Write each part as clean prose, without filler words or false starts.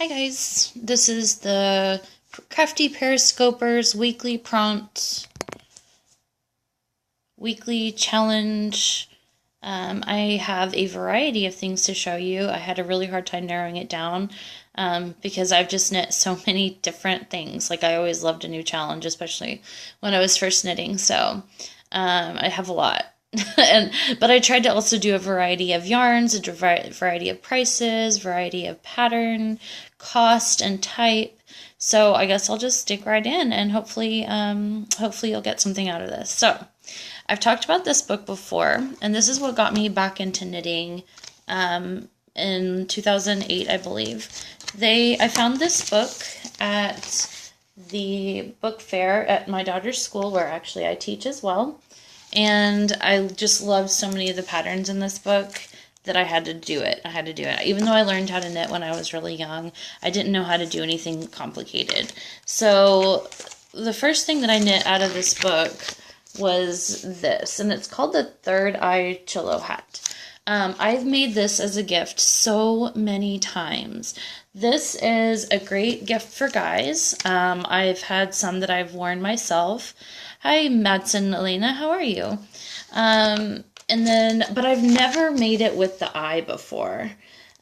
Hi guys, this is the Crafty Periscopers weekly prompt, weekly challenge. I have a variety of things to show you. I had a really hard time narrowing it down because I've just knit so many different things. Like I always loved a new challenge, especially when I was first knitting. So I have a lot. But I tried to also do a variety of yarns, a variety of prices, variety of pattern, cost, and type. So I guess I'll just stick right in, and hopefully you'll get something out of this. So I've talked about this book before, and this is what got me back into knitting in 2008, I believe. I found this book at the book fair at my daughter's school, where actually I teach as well. And I just loved so many of the patterns in this book that I had to do it. Even though I learned how to knit when I was really young, I didn't know how to do anything complicated. So the first thing that I knit out of this book was this, and it's called the Third Eye Chillo Hat. I've made this as a gift so many times. This is a great gift for guys. I've had some that I've worn myself. Hi, Madsen Elena, how are you? But I've never made it with the eye before.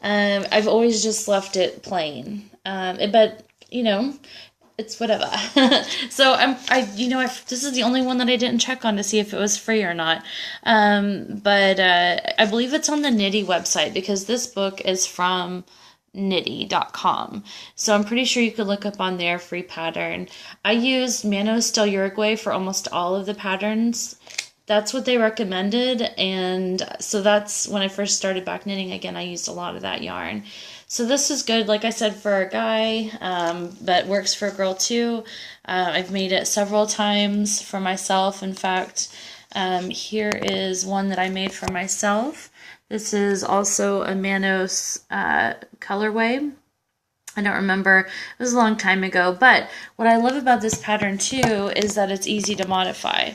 I've always just left it plain. But you know, it's whatever. So this is the only one that I didn't check on to see if it was free or not. But I believe it's on the Knitty website because this book is from knitty.com. So I'm pretty sure you could look up on their free pattern. I used Manos del Uruguay for almost all of the patterns. That's what they recommended, and so that's when I first started back knitting again. I used a lot of that yarn. So this is good, like I said, for a guy, but works for a girl too. I've made it several times for myself. In fact, here is one that I made for myself. This is also a Manos colorway. I don't remember. It was a long time ago. But what I love about this pattern too is that it's easy to modify.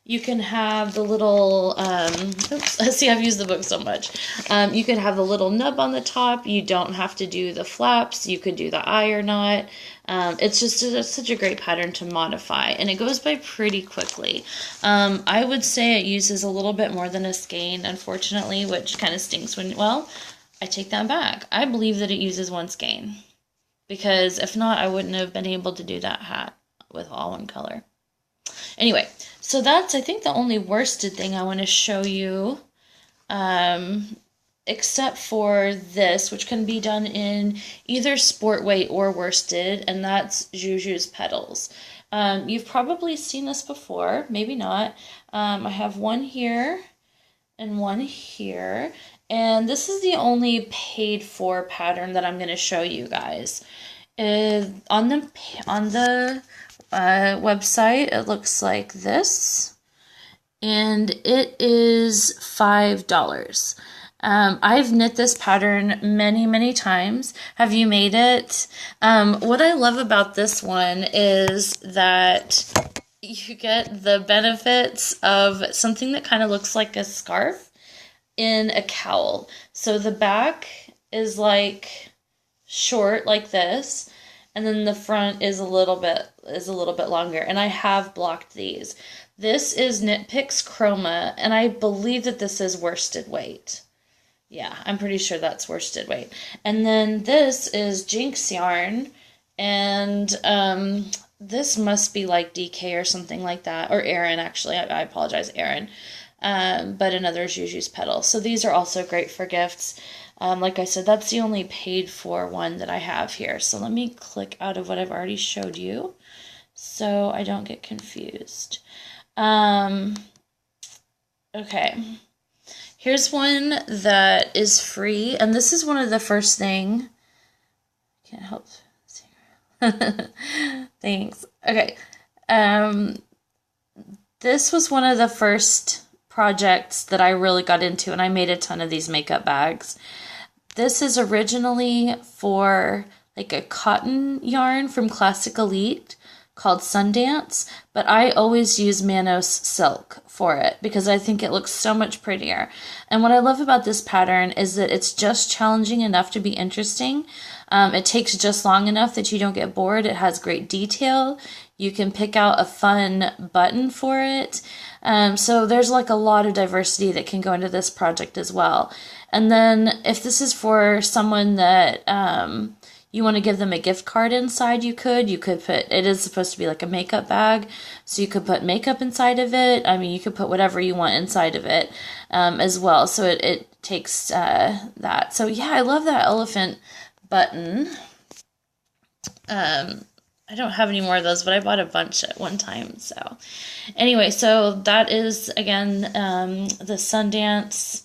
You can have the little, see, I've used the book so much. You could have the little nub on the top. You don't have to do the flaps. You could do the eye or not. It's such a great pattern to modify, and it goes by pretty quickly. I would say it uses a little bit more than a skein, unfortunately, which kind of stinks well, I take that back. I believe that it uses one skein, because if not, I wouldn't have been able to do that hat with all one color. Anyway, so that's, I think, the only worsted thing I want to show you, except for this, which can be done in either sport weight or worsted, and that's Juju's Petals. You've probably seen this before, maybe not. I have one here and one here, and this is the only paid for pattern that I'm going to show you guys. On the website, it looks like this, and it is $5. I've knit this pattern many times. Have you made it? What I love about this one is that you get the benefits of something that kind of looks like a scarf in a cowl. So the back is like short like this, and then the front is a little bit longer, and I have blocked these. This is Knit Picks Chroma, and I believe that this is worsted weight. Yeah, I'm pretty sure that's worsted weight. And then this is Jinx yarn, and this must be like DK or something like that, or Erin, actually. I apologize, Erin. But another is Juju's Petal. So these are also great for gifts. Like I said, that's the only paid for one that I have here. So let me click out of what I've already showed you so I don't get confused. Okay. Here's one that is free, and this is one of the first thing. Can't help. Thanks. Okay. This was one of the first projects that I really got into, and I made a ton of these makeup bags. This is originally for like a cotton yarn from Classic Elite called Sundance, but I always use Manos Silk for it because I think it looks so much prettier. And what I love about this pattern is that it's just challenging enough to be interesting. It takes just long enough that you don't get bored. It has great detail. You can pick out a fun button for it. So there's like a lot of diversity that can go into this project as well. And then if this is for someone that you want to give them a gift card inside, you could put, it is supposed to be like a makeup bag, so you could put makeup inside of it. I mean, you could put whatever you want inside of it as well. So it takes that. So yeah, I love that elephant button. I don't have any more of those, but I bought a bunch at one time. So anyway, so that is, again, the Sundance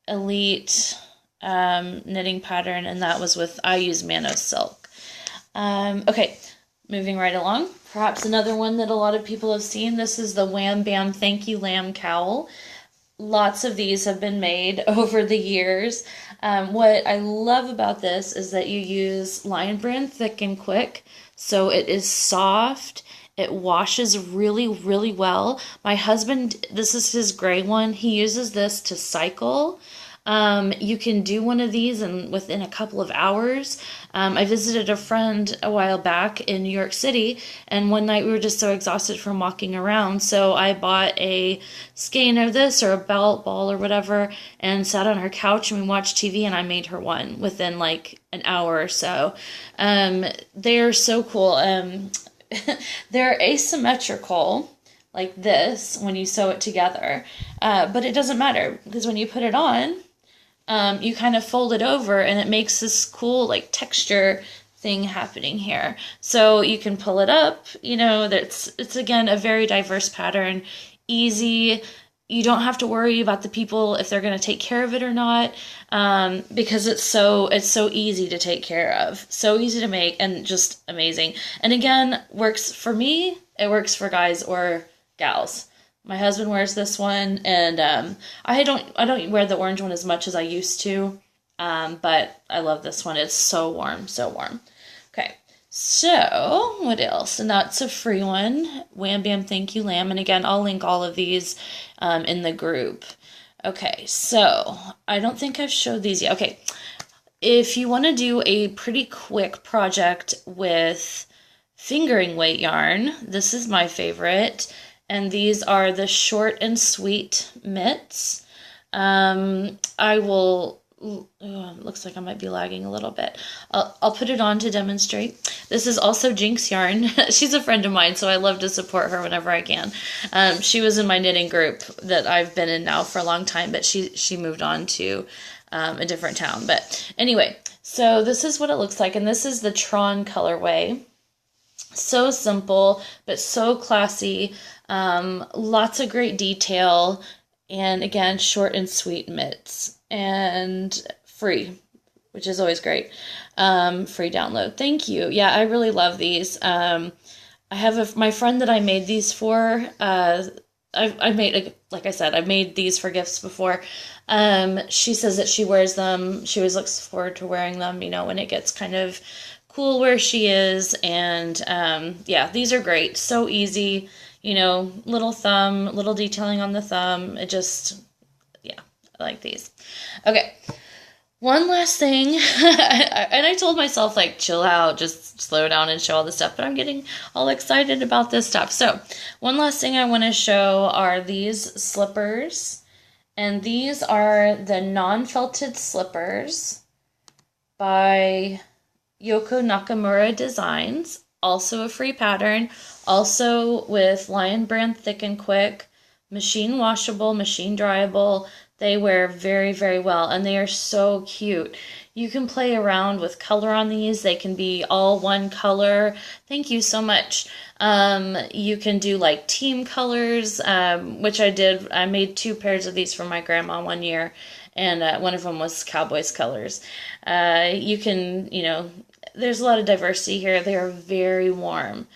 Elite knitting pattern, and that was with, I use Manos Silk. Okay, moving right along. Perhaps another one that a lot of people have seen. This is the Wham Bam Thank You Lamb Cowl. Lots of these have been made over the years. What I love about this is that you use Lion Brand Thick and Quick, so it is soft. It washes really, really well. My husband, this is his gray one. He uses this to cycle. You can do one of these within a couple of hours. I visited a friend a while back in New York City, and one night we were just so exhausted from walking around, so I bought a skein of this or a belt ball or whatever and sat on her couch and we watched TV, and I made her one within like an hour or so. They're so cool. They're asymmetrical like this when you sew it together, but it doesn't matter because when you put it on, you kind of fold it over and it makes this cool like texture thing happening here. So you can pull it up, you know, it's again a very diverse pattern, easy. You don't have to worry about the people if they're going to take care of it or not, because it's so easy to take care of, so easy to make, and just amazing. And again, works for me, it works for guys or gals. My husband wears this one, and I don't wear the orange one as much as I used to, but I love this one. It's so warm, so warm. Okay, so what else? And that's a free one. Wham Bam Thank You Lamb, and again, I'll link all of these in the group. Okay, so I don't think I've showed these yet. Okay, if you want to do a pretty quick project with fingering weight yarn, this is my favorite. And these are the Short and Sweet mitts. I will, looks like I might be lagging a little bit. I'll put it on to demonstrate. This is also Jinx Yarn. She's a friend of mine, so I love to support her whenever I can. She was in my knitting group that I've been in now for a long time, but she moved on to a different town. But anyway, so this is what it looks like, and this is the Tron colorway. So simple, but so classy. Lots of great detail, and again, short and sweet mitts, and free, which is always great. Free download. Thank you. Yeah, I really love these. I have my friend that I made these for. I've made, like I said, I've made these for gifts before. She says that she wears them. She always looks forward to wearing them, you know, when it gets kind of cool where she is. And yeah, these are great. So easy, you know, little thumb, little detailing on the thumb. It just, yeah, I like these. Okay. One last thing, and I told myself, like, chill out, just slow down and show all this stuff, but I'm getting all excited about this stuff. So, one last thing I want to show are these slippers, and these are the non-felted slippers by Yoko Nakamura Designs, also a free pattern, also with Lion Brand Thick and Quick, machine washable, machine dryable. They wear very, very well, and they are so cute. You can play around with color on these. They can be all one color. Thank you so much. You can do like team colors, which I did. I made 2 pairs of these for my grandma one year, and one of them was Cowboys colors. You can, you know, there's a lot of diversity here. They are very warm.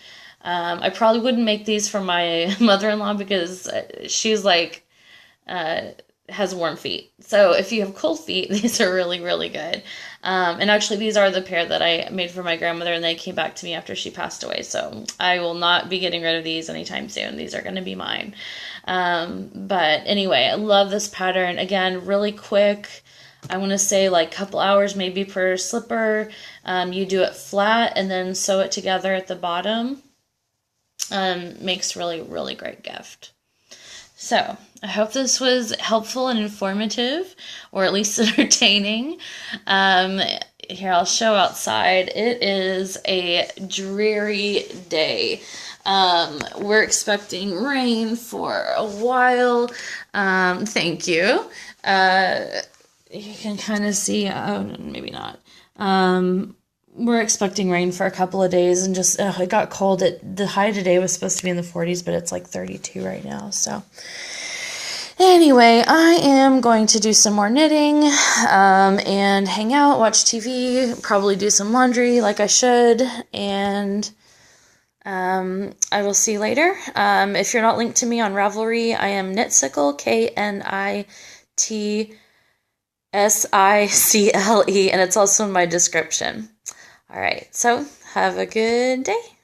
I probably wouldn't make these for my mother-in-law because she's like... has warm feet. So if you have cold feet, these are really, really good. And actually, these are the pair that I made for my grandmother, and they came back to me after she passed away. So I will not be getting rid of these anytime soon. These are going to be mine. But anyway, I love this pattern. Again, really quick. I want to say like a couple hours maybe per slipper. You do it flat and then sew it together at the bottom. Makes really, really great gift. So I hope this was helpful and informative, or at least entertaining. Here, I'll show outside. It is a dreary day. We're expecting rain for a while. Thank you. You can kind of see, oh, maybe not. We're expecting rain for a couple of days, and just, it got cold. The high today was supposed to be in the 40s, but it's like 32 right now, so. Anyway, I am going to do some more knitting, and hang out, watch TV, probably do some laundry like I should, and I will see you later. If you're not linked to me on Ravelry, I am Knitsicle, KNITSICLE, and it's also in my description. All right, so have a good day.